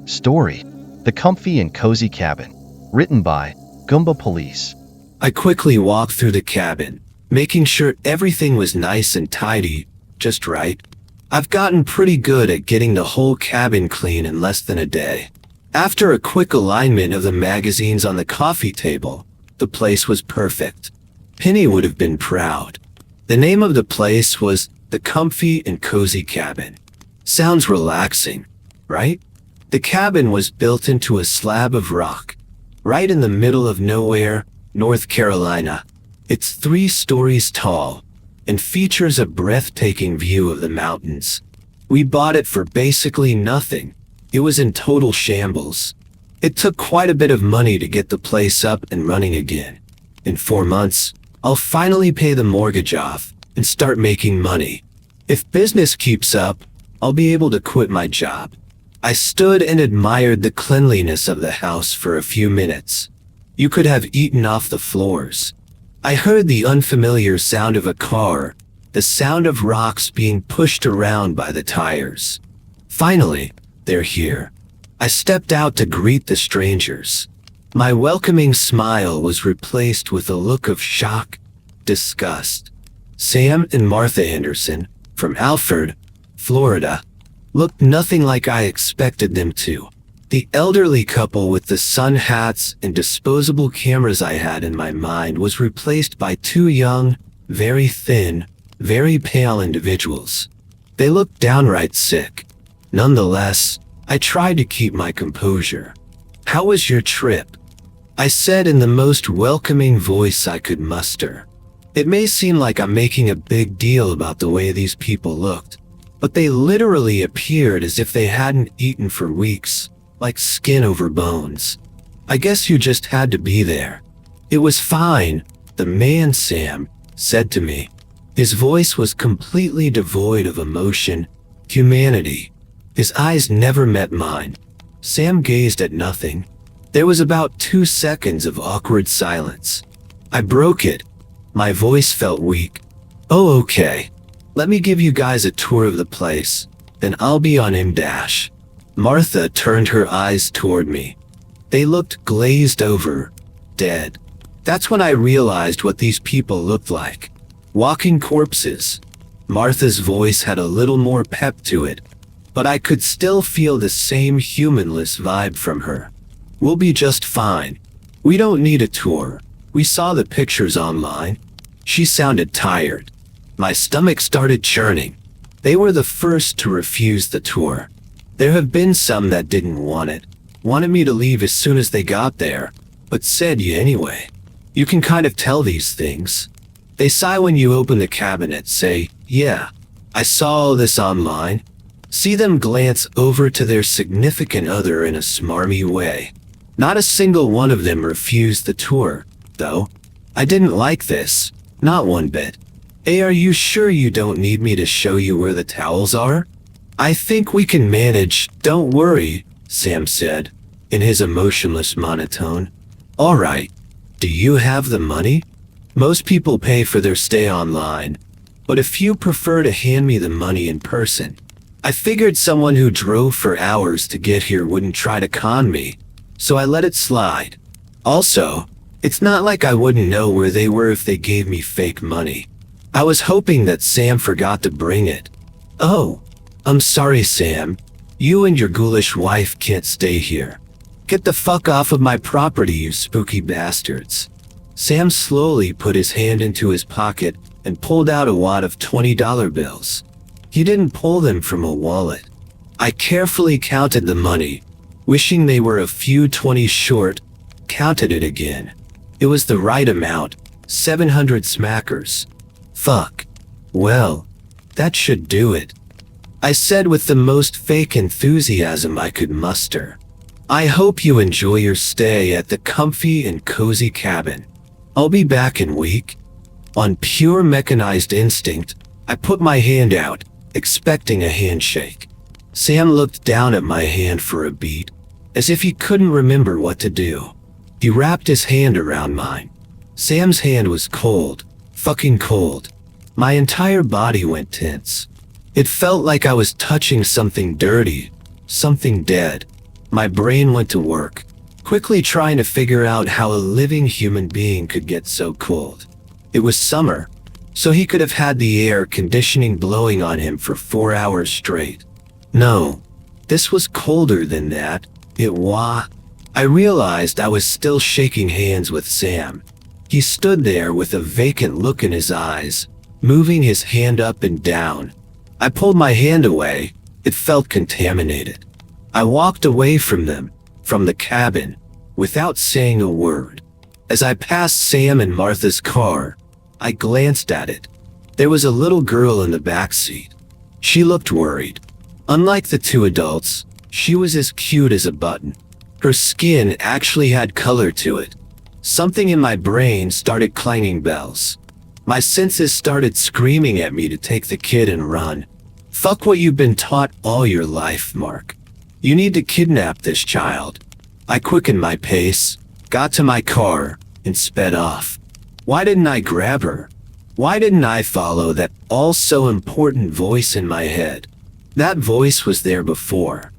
Story: The Comfy and Cozy Cabin. Written by Goomba Police. I quickly walked through the cabin, making sure everything was nice and tidy, just right. I've gotten pretty good at getting the whole cabin clean in less than a day. After a quick alignment of the magazines on the coffee table, the place was perfect. Penny would have been proud. The name of the place was The Comfy and Cozy Cabin. Sounds relaxing, right? The cabin was built into a slab of rock, right in the middle of nowhere, North Carolina. It's 3 stories tall and features a breathtaking view of the mountains. We bought it for basically nothing. It was in total shambles. It took quite a bit of money to get the place up and running again. In 4 months, I'll finally pay the mortgage off and start making money. If business keeps up, I'll be able to quit my job. I stood and admired the cleanliness of the house for a few minutes. You could have eaten off the floors. I heard the unfamiliar sound of a car, the sound of rocks being pushed around by the tires. Finally, they're here. I stepped out to greet the strangers. My welcoming smile was replaced with a look of shock, disgust. Sam and Martha Anderson, from Alfred, Florida, looked nothing like I expected them to. The elderly couple with the sun hats and disposable cameras I had in my mind was replaced by 2 young, very thin, very pale individuals. They looked downright sick. Nonetheless, I tried to keep my composure. "How was your trip?" I said in the most welcoming voice I could muster. It may seem like I'm making a big deal about the way these people looked, but they literally appeared as if they hadn't eaten for weeks, like skin over bones. I guess you just had to be there. "It was fine," the man Sam said to me. His voice was completely devoid of emotion, humanity. His eyes never met mine. Sam gazed at nothing. There was about 2 seconds of awkward silence. I broke it. My voice felt weak. "Oh, okay. Let me give you guys a tour of the place, then I'll be on M-dash." Martha turned her eyes toward me. They looked glazed over, dead. That's when I realized what these people looked like. Walking corpses. Martha's voice had a little more pep to it, but I could still feel the same humanless vibe from her. "We'll be just fine. We don't need a tour. We saw the pictures online." She sounded tired. My stomach started churning. They were the first to refuse the tour. There have been some that didn't want it, wanted me to leave as soon as they got there, but said yeah anyway. You can kind of tell these things. They sigh when you open the cabinet, say, "Yeah, I saw all this online." See them glance over to their significant other in a smarmy way. Not a single one of them refused the tour, though. I didn't like this, not one bit. "Hey, are you sure you don't need me to show you where the towels are?" "I think we can manage, don't worry," Sam said, in his emotionless monotone. "All right. Do you have the money?" Most people pay for their stay online, but a few prefer to hand me the money in person. I figured someone who drove for hours to get here wouldn't try to con me, so I let it slide. Also, it's not like I wouldn't know where they were if they gave me fake money. I was hoping that Sam forgot to bring it. "Oh, I'm sorry, Sam. You and your ghoulish wife can't stay here. Get the fuck off of my property, you spooky bastards." Sam slowly put his hand into his pocket and pulled out a wad of $20 bills. He didn't pull them from a wallet. I carefully counted the money, wishing they were a few 20s short, counted it again. It was the right amount, 700 smackers. Fuck. Well, that should do it, I said with the most fake enthusiasm I could muster. "I hope you enjoy your stay at the Comfy and Cozy Cabin. I'll be back in a week." On pure mechanized instinct, I put my hand out, expecting a handshake. Sam looked down at my hand for a beat, as if he couldn't remember what to do. He wrapped his hand around mine. Sam's hand was cold, fucking cold. My entire body went tense. It felt like I was touching something dirty, something dead. My brain went to work, quickly trying to figure out how a living human being could get so cold. It was summer, so he could have had the air conditioning blowing on him for 4 hours straight. No, this was colder than that. I realized I was still shaking hands with Sam. He stood there with a vacant look in his eyes, moving his hand up and down. I pulled my hand away. It felt contaminated. I walked away from them, from the cabin, without saying a word. As I passed Sam and Martha's car, I glanced at it. There was a little girl in the back seat. She looked worried. Unlike the two adults, she was as cute as a button. Her skin actually had color to it. Something in my brain started clanging bells. My senses started screaming at me to take the kid and run. Fuck what you've been taught all your life, Mark. You need to kidnap this child. I quickened my pace, got to my car, and sped off. Why didn't I grab her? Why didn't I follow that all-so-important voice in my head? That voice was there before.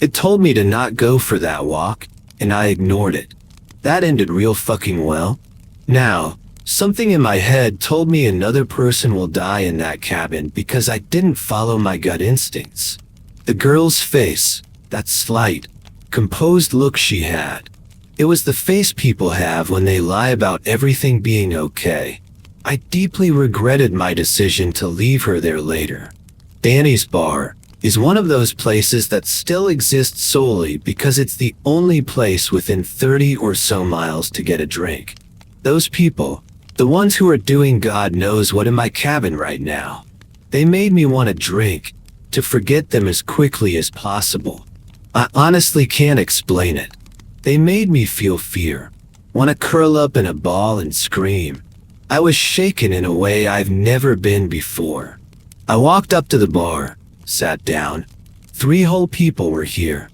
It told me to not go for that walk, and I ignored it. That ended real fucking well. Now, something in my head told me another person will die in that cabin because I didn't follow my gut instincts. The girl's face, that slight, composed look she had. It was the face people have when they lie about everything being okay. I deeply regretted my decision to leave her there later. Danny's Bar is one of those places that still exists solely because it's the only place within 30 or so miles to get a drink. Those people, the ones who are doing God knows what in my cabin right now, they made me want a drink, to forget them as quickly as possible. I honestly can't explain it. They made me feel fear, want to curl up in a ball and scream. I was shaken in a way I've never been before. I walked up to the bar, sat down. 3 whole people were here.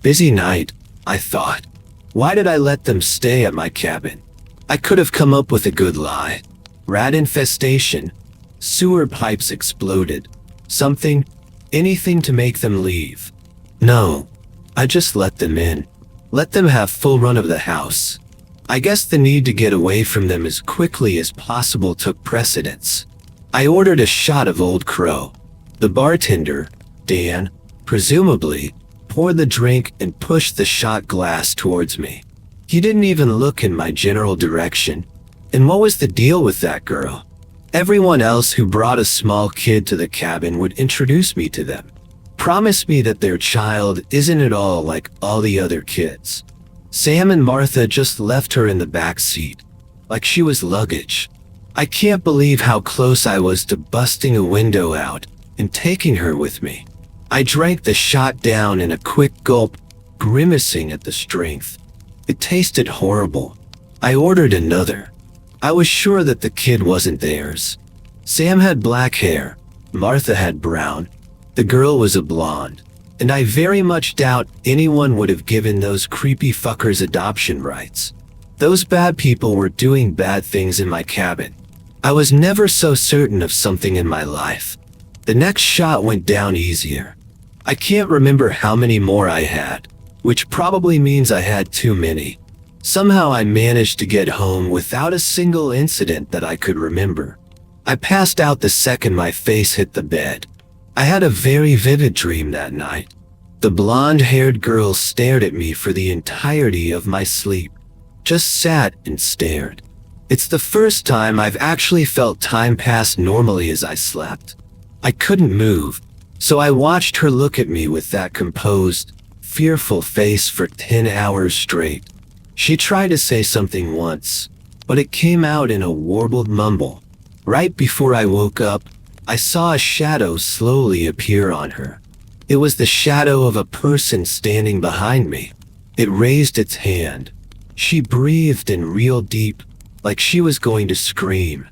Busy night, I thought. Why did I let them stay at my cabin? I could have come up with a good lie. Rat infestation. Sewer pipes exploded. Something, anything to make them leave. No, I just let them in. Let them have full run of the house. I guess the need to get away from them as quickly as possible took precedence. I ordered a shot of Old Crow. The bartender, Dan, presumably, poured the drink and pushed the shot glass towards me. He didn't even look in my general direction. And what was the deal with that girl? Everyone else who brought a small kid to the cabin would introduce me to them. Promise me that their child isn't at all like all the other kids. Sam and Martha just left her in the back seat, like she was luggage. I can't believe how close I was to busting a window out and taking her with me. I drank the shot down in a quick gulp, grimacing at the strength. It tasted horrible. I ordered another. I was sure that the kid wasn't theirs. Sam had black hair. Martha had brown. The girl was a blonde. And I very much doubt anyone would have given those creepy fuckers adoption rights. Those bad people were doing bad things in my cabin. I was never so certain of something in my life. The next shot went down easier. I can't remember how many more I had, which probably means I had too many. Somehow I managed to get home without a single incident that I could remember. I passed out the second my face hit the bed. I had a very vivid dream that night. The blonde-haired girl stared at me for the entirety of my sleep. Just sat and stared. It's the first time I've actually felt time pass normally as I slept. I couldn't move, so I watched her look at me with that composed, fearful face for 10 hours straight. She tried to say something once, but it came out in a warbled mumble. Right before I woke up, I saw a shadow slowly appear on her. It was the shadow of a person standing behind me. It raised its hand. She breathed in real deep, like she was going to scream.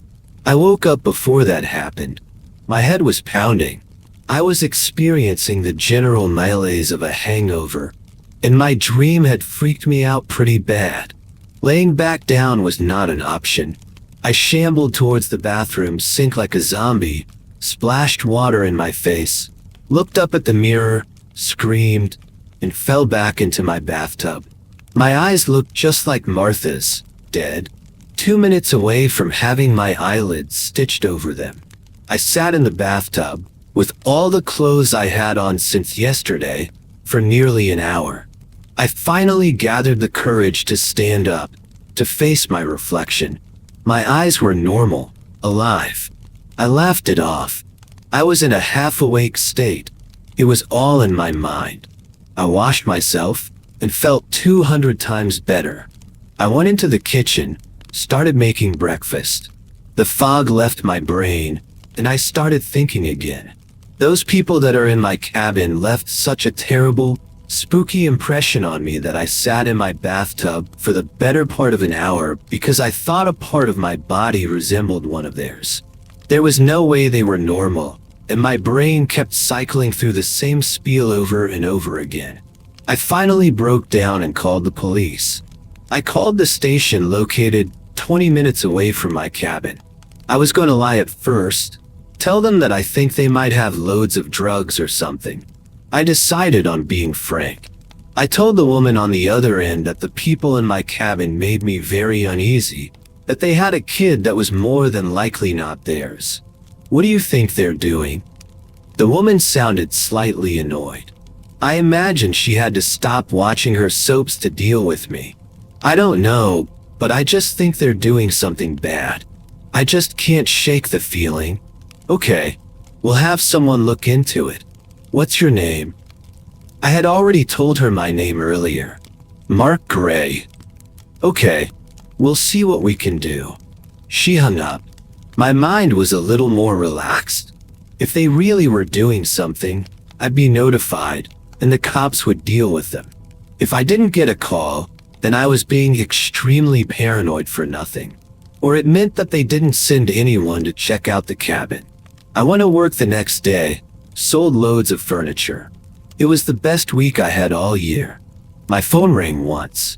I woke up before that happened. My head was pounding. I was experiencing the general malaise of a hangover, and my dream had freaked me out pretty bad. Laying back down was not an option. I shambled towards the bathroom sink like a zombie, splashed water in my face, looked up at the mirror, screamed, and fell back into my bathtub. My eyes looked just like Martha's, dead, 2 minutes away from having my eyelids stitched over them. I sat in the bathtub, with all the clothes I had on since yesterday, for nearly an hour. I finally gathered the courage to stand up, to face my reflection. My eyes were normal, alive. I laughed it off. I was in a half-awake state. It was all in my mind. I washed myself and felt 200 times better. I went into the kitchen, started making breakfast. The fog left my brain, and I started thinking again. Those people that are in my cabin left such a terrible, spooky impression on me that I sat in my bathtub for the better part of an hour because I thought a part of my body resembled one of theirs. There was no way they were normal, and my brain kept cycling through the same spiel over and over again. I finally broke down and called the police. I called the station located 20 minutes away from my cabin. I was going to lie at first, tell them that I think they might have loads of drugs or something. I decided on being frank. I told the woman on the other end that the people in my cabin made me very uneasy, that they had a kid that was more than likely not theirs. What do you think they're doing? The woman sounded slightly annoyed. I imagine she had to stop watching her soaps to deal with me. I don't know, but I just think they're doing something bad. I just can't shake the feeling. Okay, we'll have someone look into it. What's your name? I had already told her my name earlier. Mark Gray. Okay, we'll see what we can do. She hung up. My mind was a little more relaxed. If they really were doing something, I'd be notified, and the cops would deal with them. If I didn't get a call, then I was being extremely paranoid for nothing. Or it meant that they didn't send anyone to check out the cabin. I went to work the next day, sold loads of furniture. It was the best week I had all year. My phone rang once.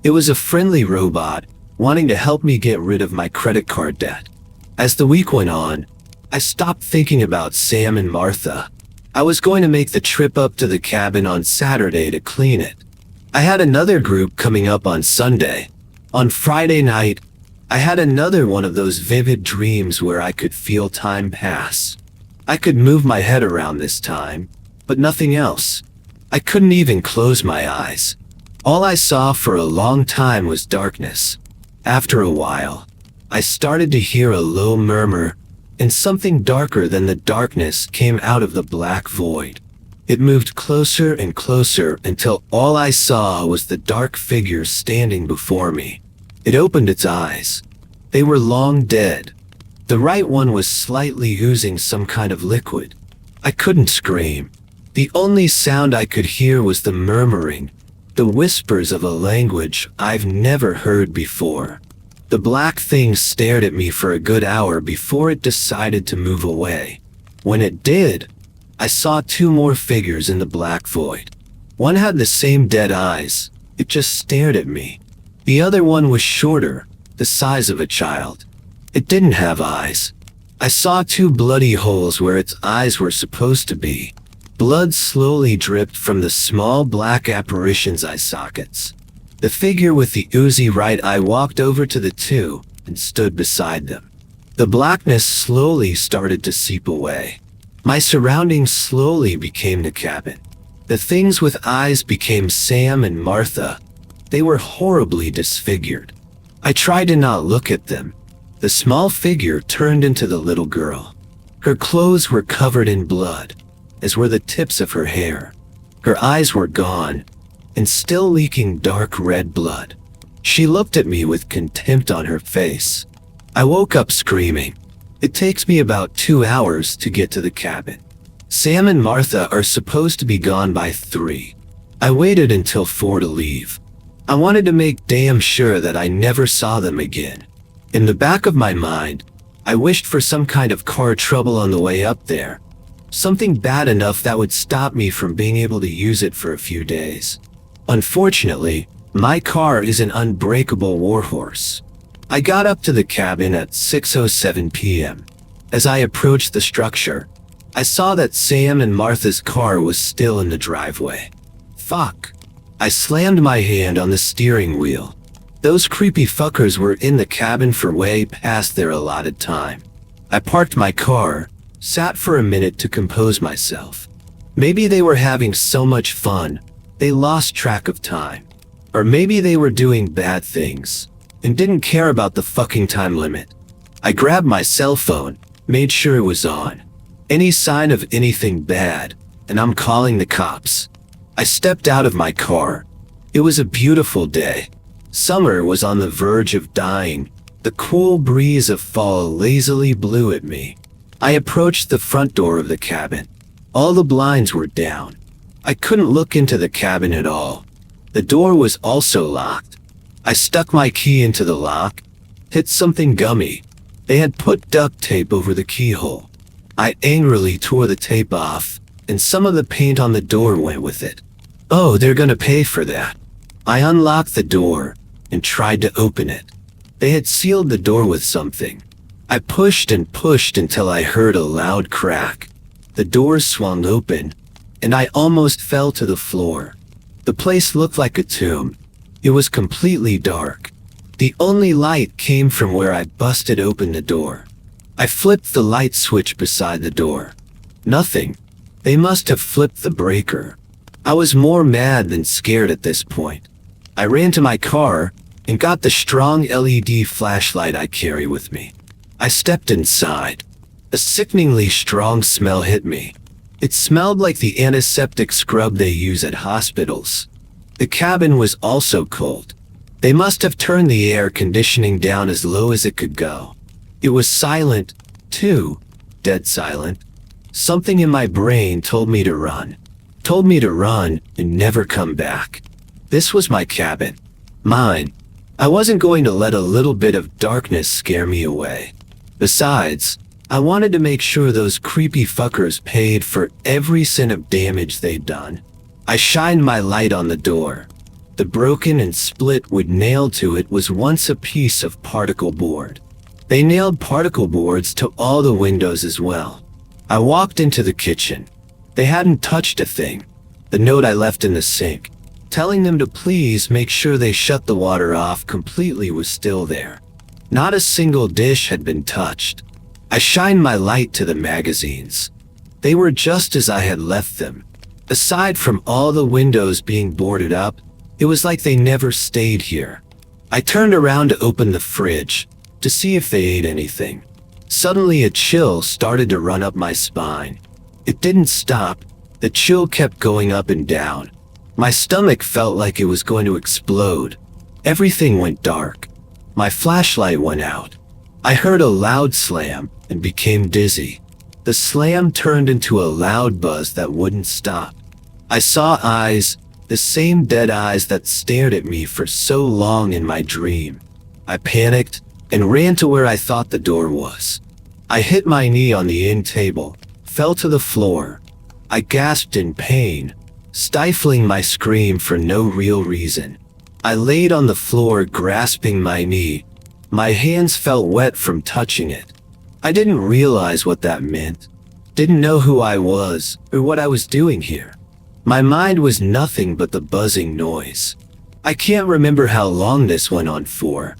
It was a friendly robot, wanting to help me get rid of my credit card debt. As the week went on, I stopped thinking about Sam and Martha. I was going to make the trip up to the cabin on Saturday to clean it. I had another group coming up on Sunday. On Friday night, I had another one of those vivid dreams where I could feel time pass. I could move my head around this time, but nothing else. I couldn't even close my eyes. All I saw for a long time was darkness. After a while, I started to hear a low murmur, and something darker than the darkness came out of the black void. It moved closer and closer until all I saw was the dark figure standing before me. It opened its eyes. They were long dead. The right one was slightly oozing some kind of liquid. I couldn't scream. The only sound I could hear was the murmuring, the whispers of a language I've never heard before. The black thing stared at me for a good hour before it decided to move away. When it did, I saw two more figures in the black void. One had the same dead eyes. It just stared at me. The other one was shorter, the size of a child. It didn't have eyes. I saw two bloody holes where its eyes were supposed to be. Blood slowly dripped from the small black apparition's eye sockets. The figure with the oozy right eye walked over to the two and stood beside them. The blackness slowly started to seep away. My surroundings slowly became the cabin. The things with eyes became Sam and Martha. They were horribly disfigured. I tried to not look at them. The small figure turned into the little girl. Her clothes were covered in blood, as were the tips of her hair. Her eyes were gone, and still leaking dark red blood. She looked at me with contempt on her face. I woke up screaming. It takes me about 2 hours to get to the cabin. Sam and Martha are supposed to be gone by 3. I waited until 4 to leave. I wanted to make damn sure that I never saw them again. In the back of my mind, I wished for some kind of car trouble on the way up there. Something bad enough that would stop me from being able to use it for a few days. Unfortunately, my car is an unbreakable warhorse. I got up to the cabin at 6:07 p.m. As I approached the structure, I saw that Sam and Martha's car was still in the driveway. Fuck. I slammed my hand on the steering wheel. Those creepy fuckers were in the cabin for way past their allotted time. I parked my car, sat for a minute to compose myself. Maybe they were having so much fun, they lost track of time. Or maybe they were doing bad things, and didn't care about the fucking time limit. I grabbed my cell phone, made sure it was on. Any sign of anything bad, and I'm calling the cops. I stepped out of my car. It was a beautiful day. Summer was on the verge of dying. The cool breeze of fall lazily blew at me. I approached the front door of the cabin. All the blinds were down. I couldn't look into the cabin at all. The door was also locked. I stuck my key into the lock, hit something gummy. They had put duct tape over the keyhole. I angrily tore the tape off, and some of the paint on the door went with it. Oh, they're gonna pay for that. I unlocked the door and tried to open it. They had sealed the door with something. I pushed and pushed until I heard a loud crack. The door swung open, and I almost fell to the floor. The place looked like a tomb. It was completely dark. The only light came from where I busted open the door. I flipped the light switch beside the door. Nothing. They must have flipped the breaker. I was more mad than scared at this point. I ran to my car and got the strong LED flashlight I carry with me. I stepped inside. A sickeningly strong smell hit me. It smelled like the antiseptic scrub they use at hospitals. The cabin was also cold. They must have turned the air conditioning down as low as it could go. It was silent, too. Dead silent. Something in my brain told me to run. Told me to run and never come back. This was my cabin. Mine. I wasn't going to let a little bit of darkness scare me away. Besides, I wanted to make sure those creepy fuckers paid for every cent of damage they'd done. I shined my light on the door. The broken and split wood nailed to it was once a piece of particle board. They nailed particle boards to all the windows as well. I walked into the kitchen. They hadn't touched a thing. The note I left in the sink, telling them to please make sure they shut the water off completely, was still there. Not a single dish had been touched. I shined my light to the magazines. They were just as I had left them. Aside from all the windows being boarded up, it was like they never stayed here. I turned around to open the fridge, to see if they ate anything. Suddenly a chill started to run up my spine. It didn't stop. The chill kept going up and down. My stomach felt like it was going to explode. Everything went dark. My flashlight went out. I heard a loud slam and became dizzy. The slam turned into a loud buzz that wouldn't stop. I saw eyes, the same dead eyes that stared at me for so long in my dream. I panicked and ran to where I thought the door was. I hit my knee on the end table, fell to the floor. I gasped in pain, stifling my scream for no real reason. I laid on the floor grasping my knee. My hands felt wet from touching it. I didn't realize what that meant. Didn't know who I was or what I was doing here. My mind was nothing but the buzzing noise. I can't remember how long this went on for.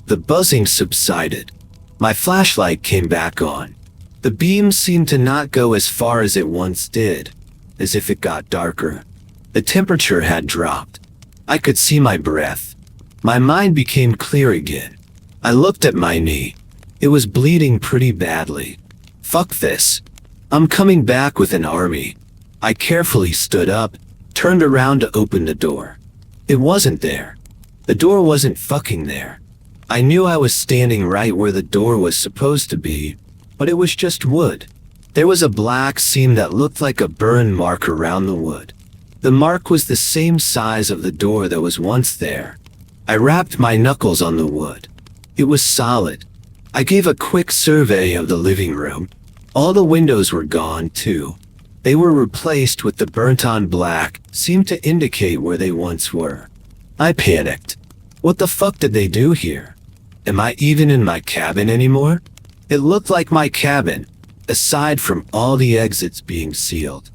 The buzzing subsided. My flashlight came back on. The beam seemed to not go as far as it once did, as if it got darker. The temperature had dropped. I could see my breath. My mind became clear again. I looked at my knee. It was bleeding pretty badly. Fuck this. I'm coming back with an army. I carefully stood up, turned around to open the door. It wasn't there. The door wasn't fucking there. I knew I was standing right where the door was supposed to be, but it was just wood. There was a black seam that looked like a burn mark around the wood. The mark was the same size of the door that was once there. I wrapped my knuckles on the wood. It was solid. I gave a quick survey of the living room. All the windows were gone, too. They were replaced with the burnt-on black, seemed to indicate where they once were. I panicked. What the fuck did they do here? Am I even in my cabin anymore? It looked like my cabin, aside from all the exits being sealed.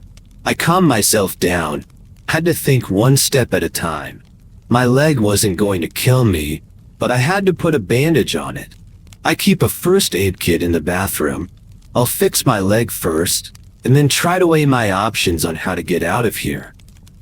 I calmed myself down, Had to think one step at a time. My leg wasn't going to kill me, but I had to put a bandage on it. I keep a first aid kit in the bathroom. I'll fix my leg first, and then try to weigh my options on how to get out of here.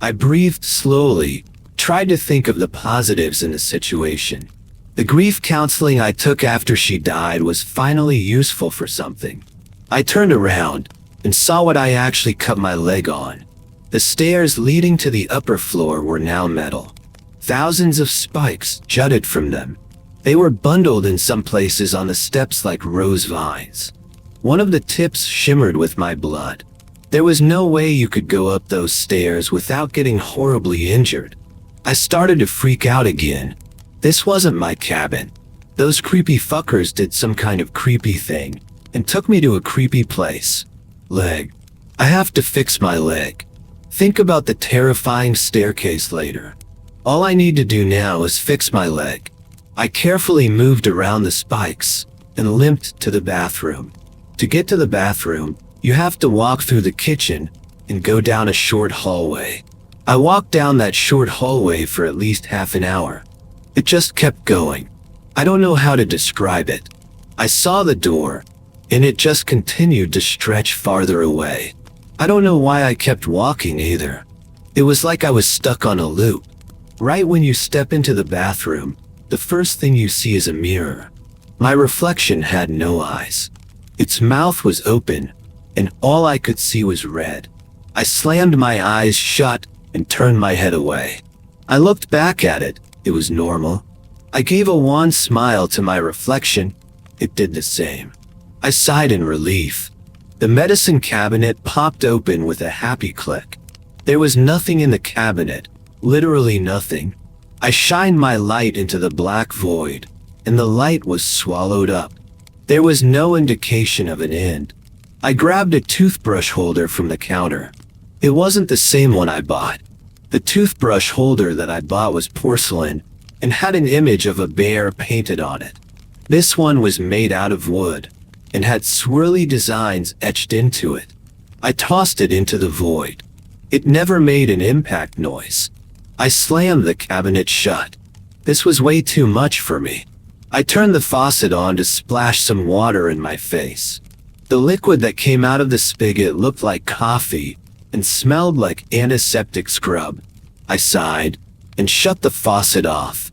I breathed slowly, tried to think of the positives in the situation. The grief counseling I took after she died was finally useful for something. I turned around and saw what I actually cut my leg on. The stairs leading to the upper floor were now metal. Thousands of spikes jutted from them. They were bundled in some places on the steps like rose vines. One of the tips shimmered with my blood. There was no way you could go up those stairs without getting horribly injured. I started to freak out again. This wasn't my cabin. Those creepy fuckers did some kind of creepy thing and took me to a creepy place. Leg. I have to fix my leg. Think about the terrifying staircase later. All I need to do now is fix my leg. I carefully moved around the spikes and limped to the bathroom. To get to the bathroom, you have to walk through the kitchen and go down a short hallway. I walked down that short hallway for at least half an hour. It just kept going. I don't know how to describe it. I saw the door, and it just continued to stretch farther away. I don't know why I kept walking either. It was like I was stuck on a loop. Right when you step into the bathroom, the first thing you see is a mirror. My reflection had no eyes. Its mouth was open, and all I could see was red. I slammed my eyes shut and turned my head away. I looked back at it. It was normal. I gave a wan smile to my reflection. It did the same. I sighed in relief. The medicine cabinet popped open with a happy click. There was nothing in the cabinet, literally nothing. I shined my light into the black void, and the light was swallowed up. There was no indication of an end. I grabbed a toothbrush holder from the counter. It wasn't the same one I bought. The toothbrush holder that I bought was porcelain and had an image of a bear painted on it. This one was made out of wood and had swirly designs etched into it. I tossed it into the void. It never made an impact noise. I slammed the cabinet shut. This was way too much for me. I turned the faucet on to splash some water in my face. The liquid that came out of the spigot looked like coffee and smelled like antiseptic scrub. I sighed and shut the faucet off.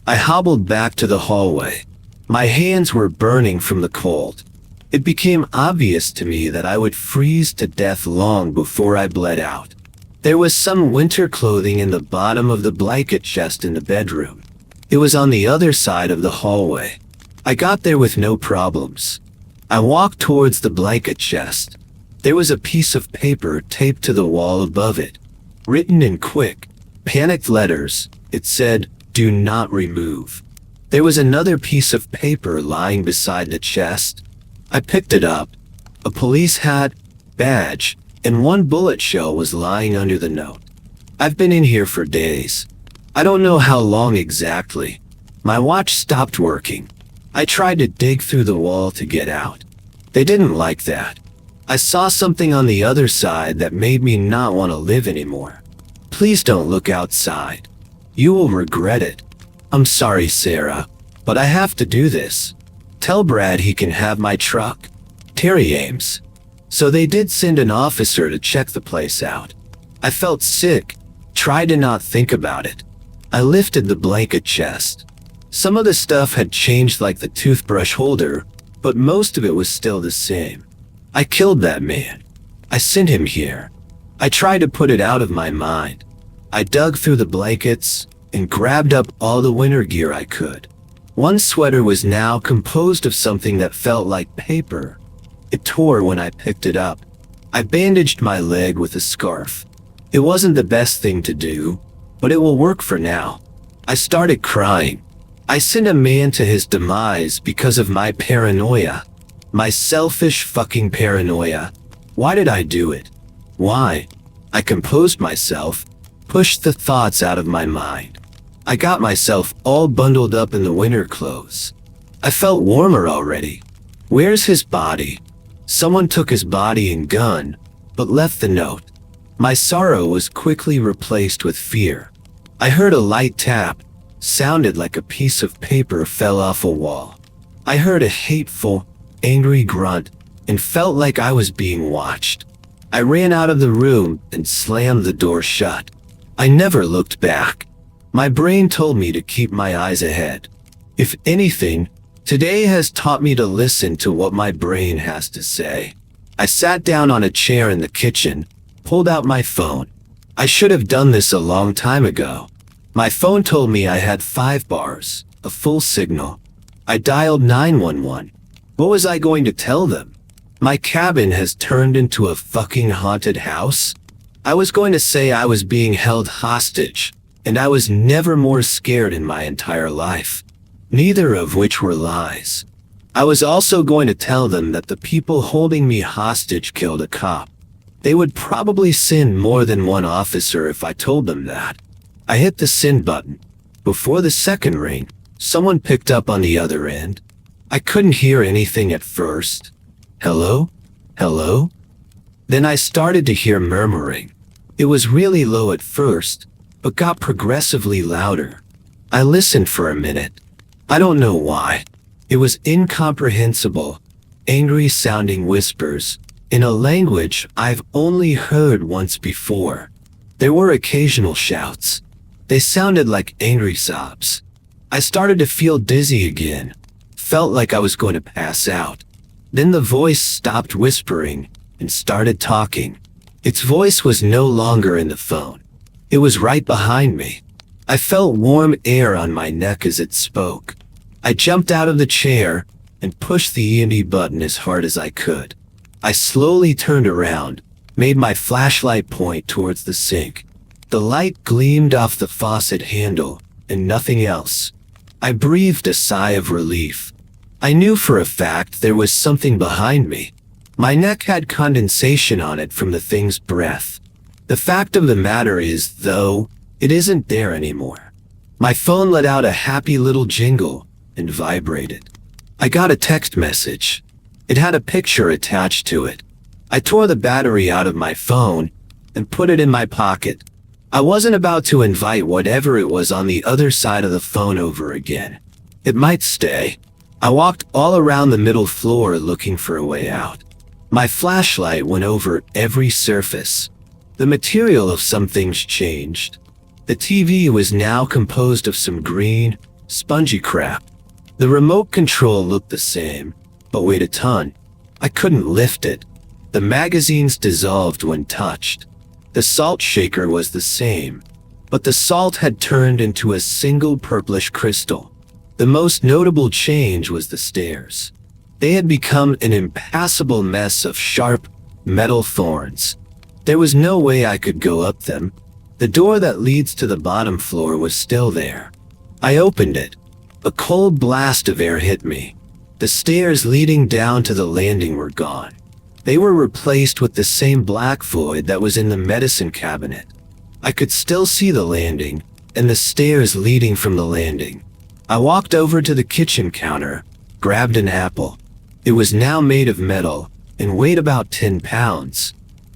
I hobbled back to the hallway. My hands were burning from the cold. It became obvious to me that I would freeze to death long before I bled out. There was some winter clothing in the bottom of the blanket chest in the bedroom. It was on the other side of the hallway. I got there with no problems. I walked towards the blanket chest. There was a piece of paper taped to the wall above it. Written in quick, panicked letters, it said, "Do not remove." There was another piece of paper lying beside the chest. I picked it up. A police hat, badge, and one bullet shell was lying under the note. I've been in here for days. I don't know how long exactly. My watch stopped working. I tried to dig through the wall to get out. They didn't like that. I saw something on the other side that made me not want to live anymore. Please don't look outside. You will regret it. I'm sorry, Sarah, but I have to do this. Tell Brad he can have my truck. Terry Ames. So they did send an officer to check the place out. I felt sick, tried to not think about it. I lifted the blanket chest. Some of the stuff had changed, like the toothbrush holder, but most of it was still the same. I killed that man. I sent him here. I tried to put it out of my mind. I dug through the blankets and grabbed up all the winter gear I could. One sweater was now composed of something that felt like paper. It tore when I picked it up. I bandaged my leg with a scarf. It wasn't the best thing to do, but it will work for now. I started crying. I sent a man to his demise because of my paranoia. My selfish fucking paranoia. Why did I do it? Why? I composed myself, pushed the thoughts out of my mind. I got myself all bundled up in the winter clothes. I felt warmer already. Where's his body? Someone took his body and gun, but left the note. My sorrow was quickly replaced with fear. I heard a light tap, sounded like a piece of paper fell off a wall. I heard a hateful, angry grunt, and felt like I was being watched. I ran out of the room and slammed the door shut. I never looked back. My brain told me to keep my eyes ahead. If anything, today has taught me to listen to what my brain has to say. I sat down on a chair in the kitchen, pulled out my phone. I should have done this a long time ago. My phone told me I had 5 bars, a full signal. I dialed 911. What was I going to tell them? My cabin has turned into a fucking haunted house? I was going to say I was being held hostage, and I was never more scared in my entire life. Neither of which were lies. I was also going to tell them that the people holding me hostage killed a cop. They would probably send more than one officer if I told them that. I hit the send button. Before the second ring, someone picked up on the other end. I couldn't hear anything at first. Hello? Hello? Then I started to hear murmuring. It was really low at first, but got progressively louder. I listened for a minute. I don't know why. It was incomprehensible, angry-sounding whispers, in a language I've only heard once before. There were occasional shouts. They sounded like angry sobs. I started to feel dizzy again. Felt like I was going to pass out. Then the voice stopped whispering and started talking. Its voice was no longer in the phone. It was right behind me. I felt warm air on my neck as it spoke. I jumped out of the chair and pushed the E&E button as hard as I could. I slowly turned around, made my flashlight point towards the sink. The light gleamed off the faucet handle and nothing else. I breathed a sigh of relief. I knew for a fact there was something behind me. My neck had condensation on it from the thing's breath. The fact of the matter is, though, it isn't there anymore. My phone let out a happy little jingle and vibrated. I got a text message. It had a picture attached to it. I tore the battery out of my phone and put it in my pocket. I wasn't about to invite whatever it was on the other side of the phone over again. It might stay. I walked all around the middle floor looking for a way out. My flashlight went over every surface. The material of some things changed. The TV was now composed of some green, spongy crap. The remote control looked the same, but weighed a ton. I couldn't lift it. The magazines dissolved when touched. The salt shaker was the same, but the salt had turned into a single purplish crystal. The most notable change was the stairs. They had become an impassable mess of sharp, metal thorns. There was no way I could go up them. The door that leads to the bottom floor was still there. I opened it. A cold blast of air hit me. The stairs leading down to the landing were gone. They were replaced with the same black void that was in the medicine cabinet. I could still see the landing, and the stairs leading from the landing. I walked over to the kitchen counter, grabbed an apple. It was now made of metal, and weighed about 10 pounds.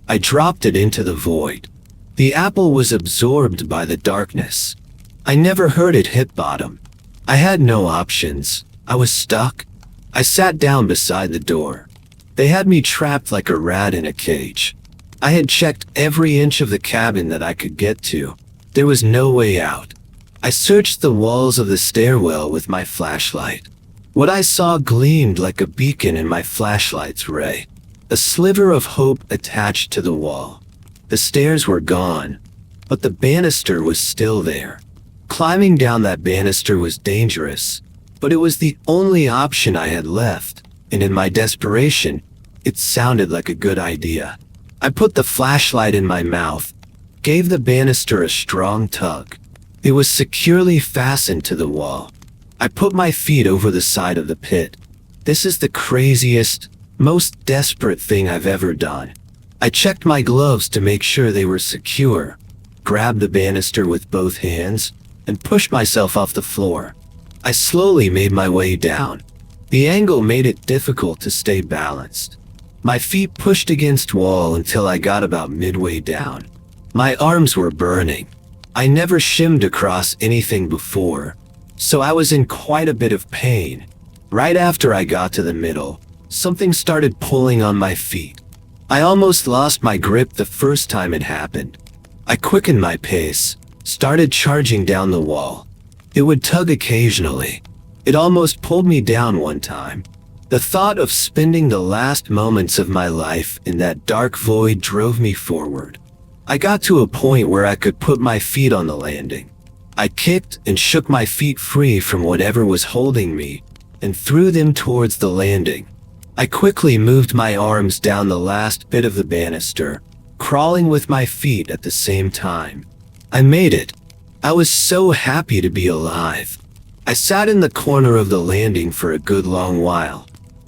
I dropped it into the void. The apple was absorbed by the darkness. I never heard it hit bottom. I had no options. I was stuck. I sat down beside the door. They had me trapped like a rat in a cage. I had checked every inch of the cabin that I could get to. There was no way out. I searched the walls of the stairwell with my flashlight. What I saw gleamed like a beacon in my flashlight's ray. A sliver of hope attached to the wall. The stairs were gone, but the banister was still there. Climbing down that banister was dangerous, but it was the only option I had left, and in my desperation, it sounded like a good idea. I put the flashlight in my mouth, gave the banister a strong tug. It was securely fastened to the wall. I put my feet over the side of the pit. This is the craziest, most desperate thing I've ever done. I checked my gloves to make sure they were secure, grabbed the banister with both hands, and pushed myself off the floor. I slowly made my way down. The angle made it difficult to stay balanced. My feet pushed against wall until I got about midway down. My arms were burning. I never shimmed across anything before, so I was in quite a bit of pain. Right after I got to the middle, something started pulling on my feet. I almost lost my grip the first time it happened. I quickened my pace, started charging down the wall. It would tug occasionally. It almost pulled me down one time. The thought of spending the last moments of my life in that dark void drove me forward. I got to a point where I could put my feet on the landing. I kicked and shook my feet free from whatever was holding me and threw them towards the landing. I quickly moved my arms down the last bit of the banister, crawling with my feet at the same time. I made it. I was so happy to be alive. I sat in the corner of the landing for a good long while.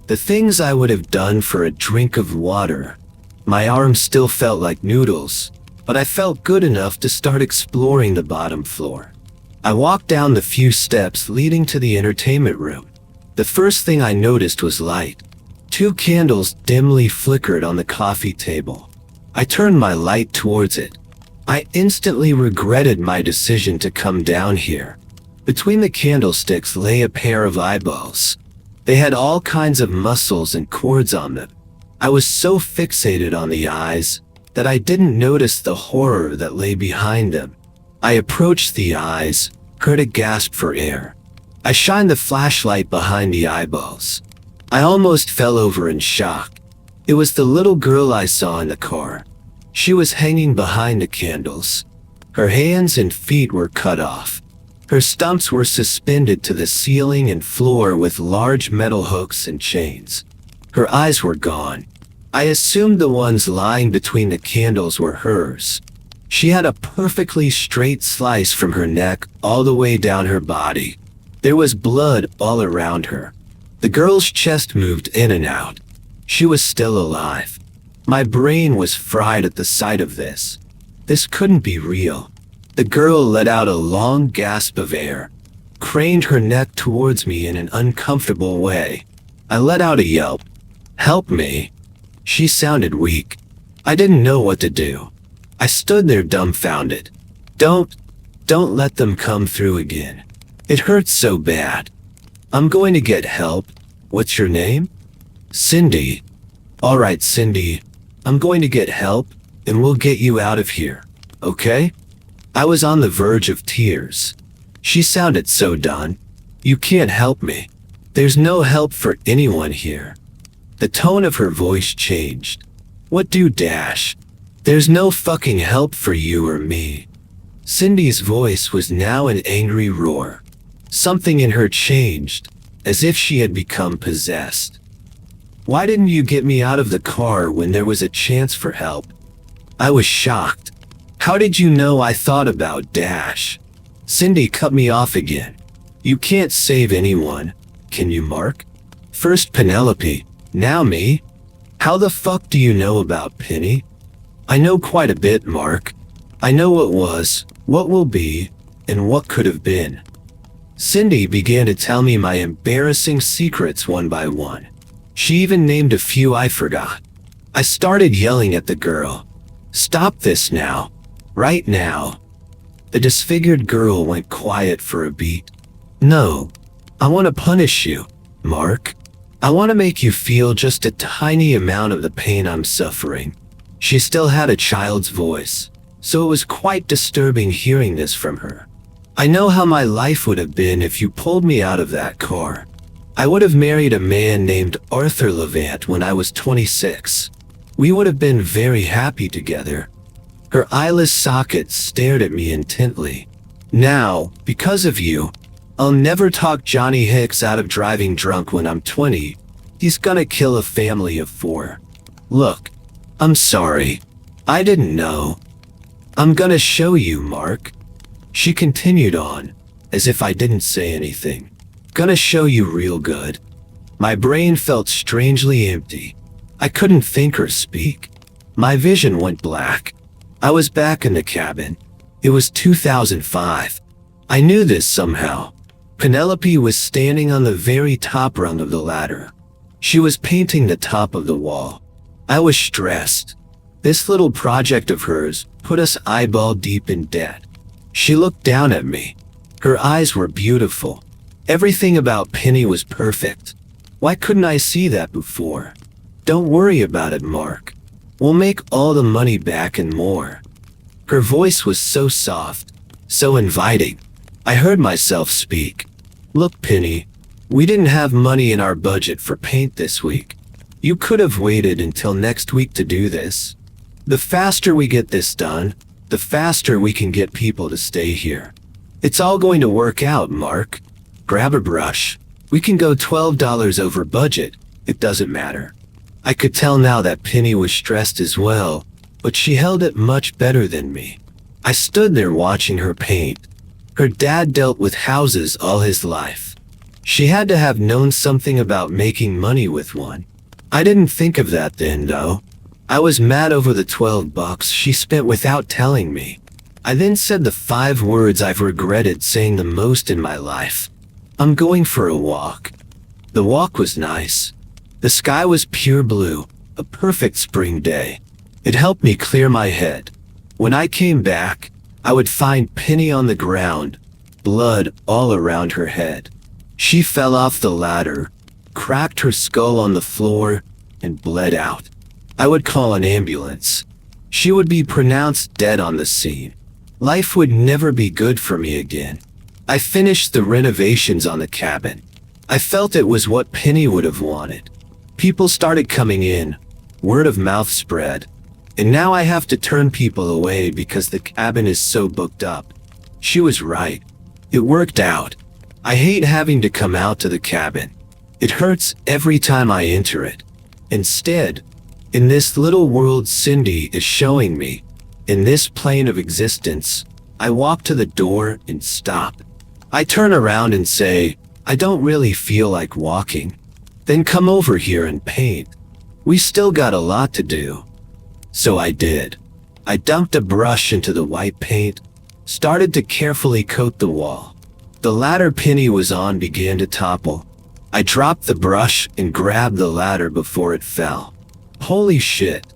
The things I would have done for a drink of water. My arms still felt like noodles, but I felt good enough to start exploring the bottom floor. I walked down the few steps leading to the entertainment room. The first thing I noticed was light. 2 candles dimly flickered on the coffee table. I turned my light towards it. I instantly regretted my decision to come down here. Between the candlesticks lay a pair of eyeballs. They had all kinds of muscles and cords on them. I was so fixated on the eyes that I didn't notice the horror that lay behind them. I approached the eyes, heard a gasp for air. I shined the flashlight behind the eyeballs. I almost fell over in shock. It was the little girl I saw in the car. She was hanging behind the candles. Her hands and feet were cut off. Her stumps were suspended to the ceiling and floor with large metal hooks and chains. Her eyes were gone. I assumed the ones lying between the candles were hers. She had a perfectly straight slice from her neck all the way down her body. There was blood all around her. The girl's chest moved in and out. She was still alive. My brain was fried at the sight of this. This couldn't be real. The girl let out a long gasp of air, craned her neck towards me in an uncomfortable way. I let out a yelp. "Help me." She sounded weak. I didn't know what to do. I stood there dumbfounded. Don't let them come through again. It hurts so bad. "I'm going to get help. What's your name?" "Cindy." "All right, Cindy. I'm going to get help, and we'll get you out of here. Okay?" I was on the verge of tears. She sounded so done. "You can't help me. There's no help for anyone here." The tone of her voice changed. "What do dash? There's no fucking help for you or me." Cindy's voice was now an angry roar. Something in her changed, as if she had become possessed. "Why didn't you get me out of the car when there was a chance for help?" I was shocked. "How did you know I thought about dash?" Cindy cut me off again. "You can't save anyone, can you, Mark? First Penelope, now me? How the fuck do you know about Penny?" "I know quite a bit, Mark. I know what was, what will be, and what could have been." Cindy began to tell me my embarrassing secrets one by one. She even named a few I forgot. I started yelling at the girl. "Stop this now. Right now." The disfigured girl went quiet for a beat. "No. I want to punish you, Mark. I want to make you feel just a tiny amount of the pain I'm suffering." She still had a child's voice, so it was quite disturbing hearing this from her. "I know how my life would have been if you pulled me out of that car. I would have married a man named Arthur Levant when I was 26. We would have been very happy together." Her eyeless sockets stared at me intently. "Now, because of you, I'll never talk Johnny Hicks out of driving drunk when I'm 20. He's gonna kill a family of 4. Look, I'm sorry. I didn't know. I'm gonna show you, Mark." She continued on, as if I didn't say anything. "Gonna show you real good." My brain felt strangely empty. I couldn't think or speak. My vision went black. I was back in the cabin. It was 2005. I knew this somehow. Penelope was standing on the very top rung of the ladder. She was painting the top of the wall. I was stressed. This little project of hers put us eyeball deep in debt. She looked down at me. Her eyes were beautiful. Everything about Penny was perfect. Why couldn't I see that before? Don't worry about it, Mark. We'll make all the money back and more. Her voice was so soft, so inviting. I heard myself speak. Look, Penny, we didn't have money in our budget for paint this week. You could have waited until next week to do this. The faster we get this done, the faster we can get people to stay here. It's all going to work out, Mark. Grab a brush. We can go $12 over budget. It doesn't matter. I could tell now that Penny was stressed as well, but she held it much better than me. I stood there watching her paint. Her dad dealt with houses all his life. She had to have known something about making money with one. I didn't think of that then, though. I was mad over the $12 she spent without telling me. I then said the 5 words I've regretted saying the most in my life. I'm going for a walk. The walk was nice. The sky was pure blue, a perfect spring day. It helped me clear my head. When I came back, I would find Penny on the ground, blood all around her head. She fell off the ladder, cracked her skull on the floor, and bled out. I would call an ambulance. She would be pronounced dead on the scene. Life would never be good for me again. I finished the renovations on the cabin. I felt it was what Penny would have wanted. People started coming in. Word of mouth spread. And now I have to turn people away because the cabin is so booked up. She was right. It worked out. I hate having to come out to the cabin. It hurts every time I enter it. Instead, in this little world Cindy is showing me, in this plane of existence, I walk to the door and stop. I turn around and say, I don't really feel like walking. Then come over here and paint. We still got a lot to do. So I did. I dumped a brush into the white paint, started to carefully coat the wall. The ladder Penny was on began to topple. I dropped the brush and grabbed the ladder before it fell. Holy shit.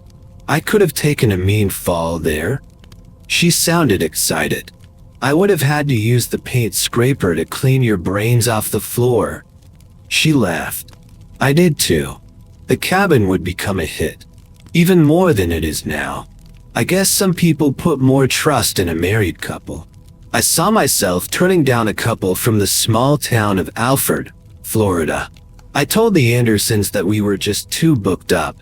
I could have taken a mean fall there. She sounded excited. I would have had to use the paint scraper to clean your brains off the floor. She laughed. I did too. The cabin would become a hit. Even more than it is now. I guess some people put more trust in a married couple. I saw myself turning down a couple from the small town of Alfred, Florida. I told the Andersons that we were just too booked up,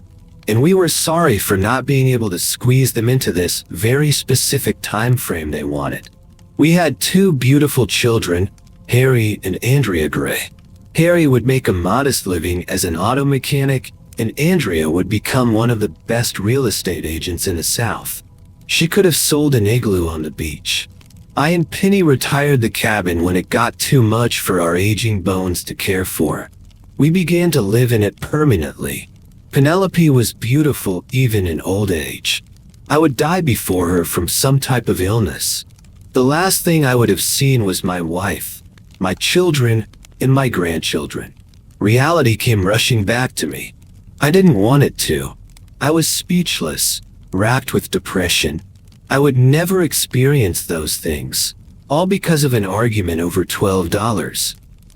and we were sorry for not being able to squeeze them into this very specific time frame they wanted. We had 2 beautiful children, Harry and Andrea Gray. Harry would make a modest living as an auto mechanic, and Andrea would become one of the best real estate agents in the South. She could have sold an igloo on the beach. I and Penny retired the cabin when it got too much for our aging bones to care for. We began to live in it permanently. Penelope was beautiful even in old age. I would die before her from some type of illness. The last thing I would have seen was my wife, my children, and my grandchildren. Reality came rushing back to me. I didn't want it to. I was speechless, racked with depression. I would never experience those things, all because of an argument over $12.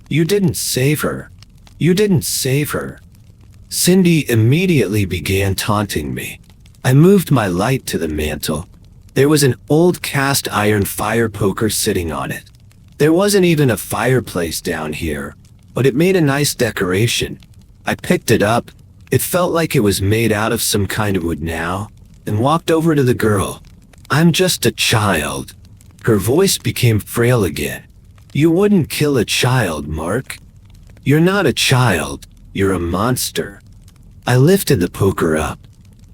You didn't save her. You didn't save her. Cindy immediately began taunting me. I moved my light to the mantel. There was an old cast iron fire poker sitting on it. There wasn't even a fireplace down here, but it made a nice decoration. I picked it up. It felt like it was made out of some kind of wood now, and walked over to the girl. I'm just a child. Her voice became frail again. You wouldn't kill a child, Mark. You're not a child. You're a monster. I lifted the poker up.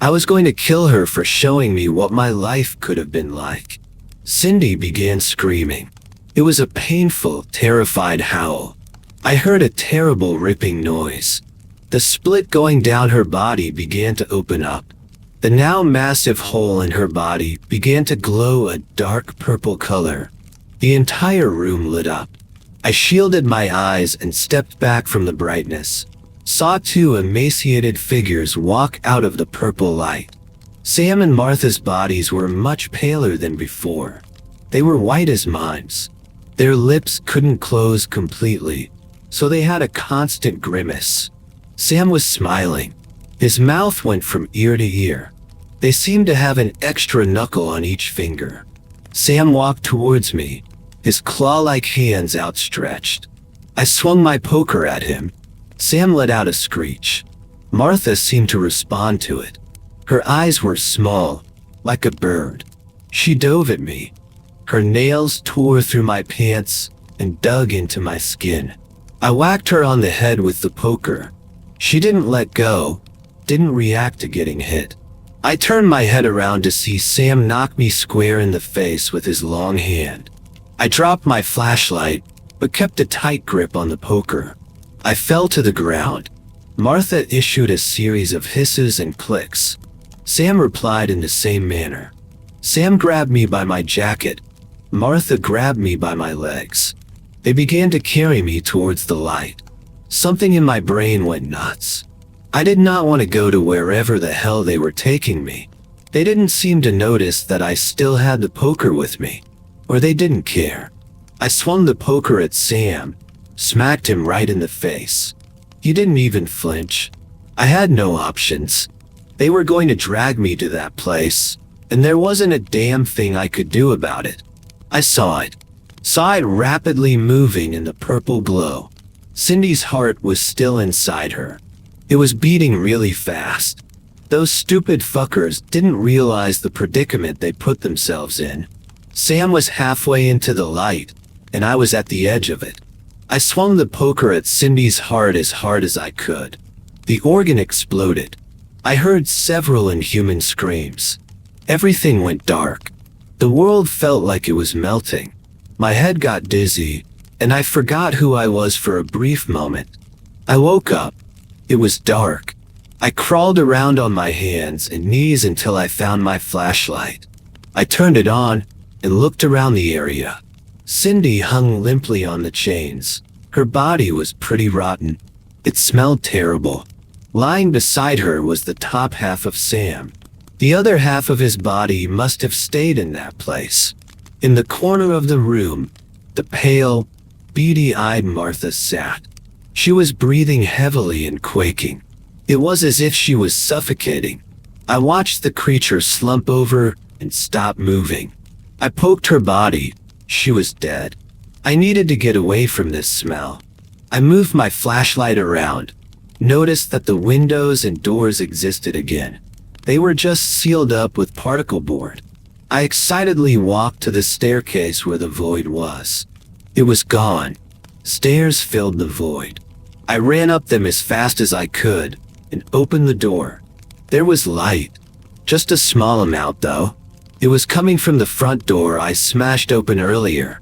I was going to kill her for showing me what my life could have been like. Cindy began screaming. It was a painful, terrified howl. I heard a terrible ripping noise. The split going down her body began to open up. The now massive hole in her body began to glow a dark purple color. The entire room lit up. I shielded my eyes and stepped back from the brightness. saw two emaciated figures walk out of the purple light. Sam and Martha's bodies were much paler than before. They were white as mimes. Their lips couldn't close completely, so they had a constant grimace. Sam was smiling. His mouth went from ear to ear. They seemed to have an extra knuckle on each finger. Sam walked towards me, his claw-like hands outstretched. I swung my poker at him. Sam let out a screech. Martha seemed to respond to it. Her eyes were small, like a bird. She dove at me. Her nails tore through my pants and dug into my skin. I whacked her on the head with the poker. She didn't let go, didn't react to getting hit. I turned my head around to see Sam knock me square in the face with his long hand. I dropped my flashlight, but kept a tight grip on the poker. I fell to the ground. Martha issued a series of hisses and clicks. Sam replied in the same manner. Sam grabbed me by my jacket. Martha grabbed me by my legs. They began to carry me towards the light. Something in my brain went nuts. I did not want to go to wherever the hell they were taking me. They didn't seem to notice that I still had the poker with me, or they didn't care. I swung the poker at Sam, smacked him right in the face. He didn't even flinch. I had no options. They were going to drag me to that place, and there wasn't a damn thing I could do about it. I saw it rapidly moving in the purple glow. Cindy's heart was still inside her. It was beating really fast. Those stupid fuckers didn't realize the predicament they put themselves in. Sam was halfway into the light, and I was at the edge of it. I swung the poker at Cindy's heart as I could. The organ exploded. I heard several inhuman screams. Everything went dark. The world felt like it was melting. My head got dizzy, and I forgot who I was for a brief moment. I woke up. It was dark. I crawled around on my hands and knees until I found my flashlight. I turned it on and looked around the area. Cindy hung limply on the chains. Her body was pretty rotten. It smelled terrible. Lying beside her was the top half of Sam. The other half of his body must have stayed in that place. In the corner of the room, the pale, beady-eyed Martha sat. She was breathing heavily and quaking. It was as if she was suffocating. I watched the creature slump over and stop moving. I poked her body. She was dead. I needed to get away from this smell. I moved my flashlight around, noticed that the windows and doors existed again. They were just sealed up with particle board. I excitedly walked to the staircase where the void was. It was gone. Stairs filled the void. I ran up them as fast as I could and opened the door. There was light. Just a small amount, though. It was coming from the front door I smashed open earlier.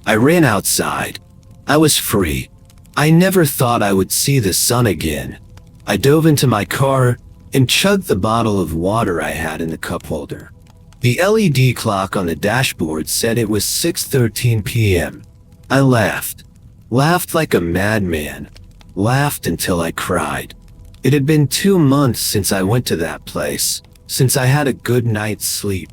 I ran outside. I was free. I never thought I would see the sun again. I dove into my car and chugged the bottle of water I had in the cup holder. The LED clock on the dashboard said it was 6:13 p.m. I laughed. Laughed like a madman. Laughed until I cried. It had been 2 months since I went to that place, since I had a good night's sleep.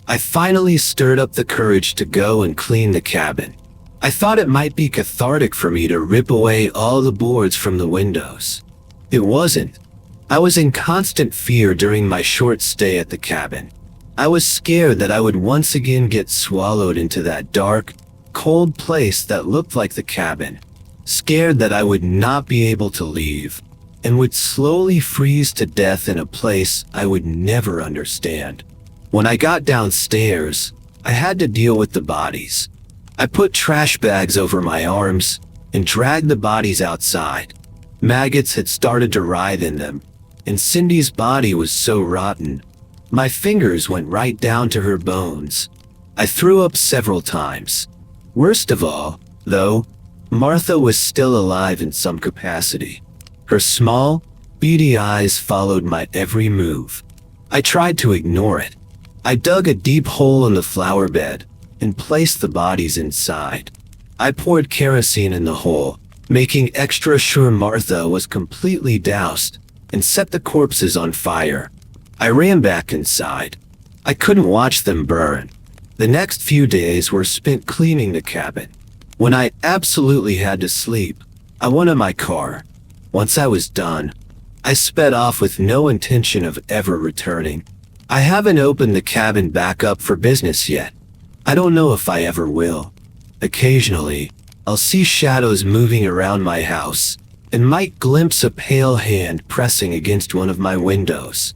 I finally stirred up the courage to go and clean the cabin. I thought it might be cathartic for me to rip away all the boards from the windows. It wasn't. I was in constant fear during my short stay at the cabin. I was scared that I would once again get swallowed into that dark, cold place that looked like the cabin. Scared that I would not be able to leave, and would slowly freeze to death in a place I would never understand. When I got downstairs, I had to deal with the bodies. I put trash bags over my arms and dragged the bodies outside. Maggots had started to writhe in them, and Cindy's body was so rotten. My fingers went right down to her bones. I threw up several times. Worst of all, though, Martha was still alive in some capacity. Her small, beady eyes followed my every move. I tried to ignore it. I dug a deep hole in the flower bed and placed the bodies inside. I poured kerosene in the hole, making extra sure Martha was completely doused, and set the corpses on fire. I ran back inside. I couldn't watch them burn. The next few days were spent cleaning the cabin. When I absolutely had to sleep, I went in my car. Once I was done, I sped off with no intention of ever returning. I haven't opened the cabin back up for business yet. I don't know if I ever will. Occasionally, I'll see shadows moving around my house, and might glimpse a pale hand pressing against one of my windows.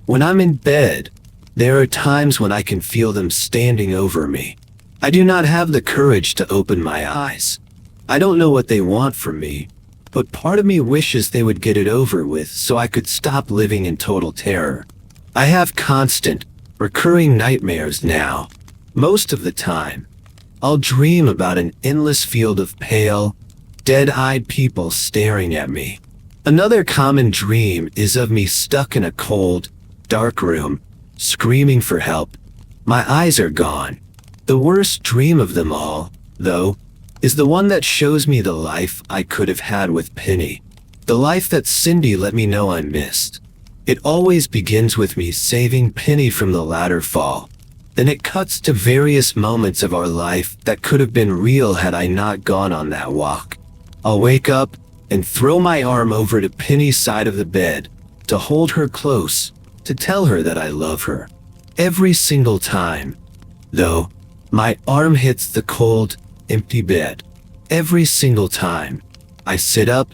When I'm in bed, there are times when I can feel them standing over me. I do not have the courage to open my eyes. I don't know what they want from me, but part of me wishes they would get it over with so I could stop living in total terror. I have constant, recurring nightmares now. Most of the time, I'll dream about an endless field of pale, dead-eyed people staring at me. Another common dream is of me stuck in a cold, dark room, screaming for help. My eyes are gone. The worst dream of them all, though, is the one that shows me the life I could have had with Penny. The life that Cindy let me know I missed. It always begins with me saving Penny from the ladder fall. Then it cuts to various moments of our life that could have been real had I not gone on that walk. I'll wake up and throw my arm over to Penny's side of the bed, to hold her close, to tell her that I love her. Every single time, though, my arm hits the cold, empty bed. Every single time, I sit up,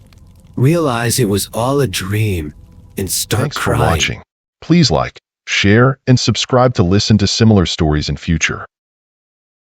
realize it was all a dream, and start Thanks crying. for watching. Please like, share, and subscribe to listen to similar stories in future.